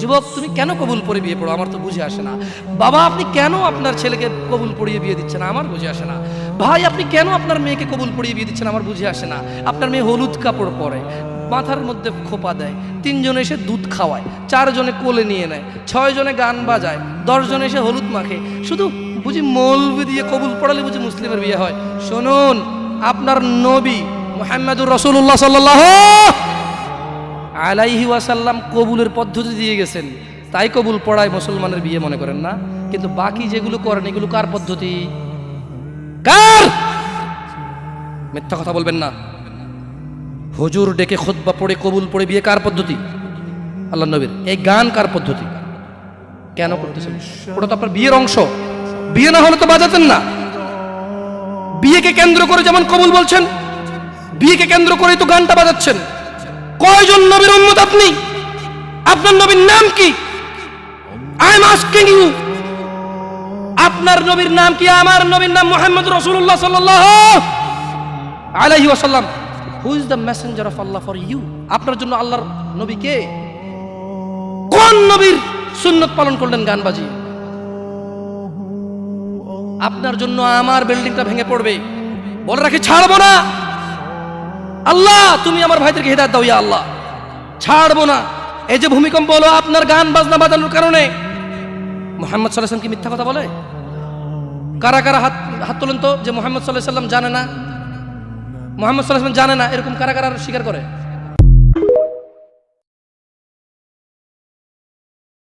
যুবক তুমি কেন কবুল পড়ে বিয়ে পড়ো, আমার তো বুঝে আসে না। বাবা আপনি কেন আপনার ছেলেকে কবুল পড়িয়ে বিয়ে দিচ্ছেন, আমার বুঝে আসে না। ভাই আপনি কেন আপনার মেয়েকে কবুল পড়িয়ে বিয়ে দিচ্ছেন, আমার বুঝে আসে না। আপনার মেয়ে হলুদ কাপড় পরে, মাথার মধ্যে খোপা দেয়, 3 জন এসে দুধ খাওয়ায়, 4 জনে কোলে নিয়ে নেয়, 6 জনে গান বাজায়, 10 জন এসে হলুদ মাখে, শুধু বুঝি মৌলবি দিয়ে কবুল পড়ালে বুঝি মুসলিমের বিয়ে হয়। শুনুন, আপনার নবী মুহাম্মদুর রাসূলুল্লাহ সাল্লাল্লাহু আলাইহি ওয়াসাল্লাম কবুলের পদ্ধতি দিয়ে গেছেন, তাই কবুল পড়ায় মুসলমানের বিয়ে মনে করেন না। কিন্তু বাকি যেগুলো করেন এগুলো কার পদ্ধতি? কার? মিথ্যা কথা বলবেন না। হুজুর ডেকে খুতবা পড়ে কবুল পড়ে বিয়ে কার পদ্ধতি? আল্লাহর নবীর। এই গান কার পদ্ধতি? কেন করতেছেন? ওটা তো আপনার বিয়ের অংশ, বিয়ে না হলে তো বাজাতেন না। বিয়েকে কেন্দ্র করে যেমন কবুল বলছেন, বিয়েকে কেন্দ্র করেই তো গানটা বাজাচ্ছেন। কয়জন নবীর উম্মত আপনি? আপনার নবীর নাম কি? আই এম আস্কিং ইউ, আপনার নবীর নাম কি? আমার নবীর নাম মুহাম্মদ রাসূলুল্লাহ সাল্লাল্লাহু আলাইহি ওয়াসাল্লাম। Who is the messenger of Allah for you? আপনার জন্য আল্লাহর নবী কে? কোন নবীর সুন্নত পালন করলেন গান বাজিয়ে? আপনার জন্য আমার বিল্ডিংটা ভেঙে পড়বে, বলে রাখি ছাড়বো না। আল্লাহ তুমি আমার ভাইদেরকে হেদায়েত দাও ইয়া আল্লাহ, ছাড়বো না। এই যে ভূমিকম্প হলো আপনার গান বাজনা বাজানোর কারণে। মুহাম্মদ সাল্লাল্লাহু আলাইহি ওয়াসাল্লাম কি মিথ্যা কথা বলে? কারা কারা হাত তোলেন তো যে মুহাম্মদ সাল্লাল্লাহু আলাইহি ওয়াসাল্লাম জানে না, মুহাম্মদ সাল্লাল্লাহু আলাইহি ওয়াসাল্লাম জানে না, এরকম কারা কারা স্বীকার করে?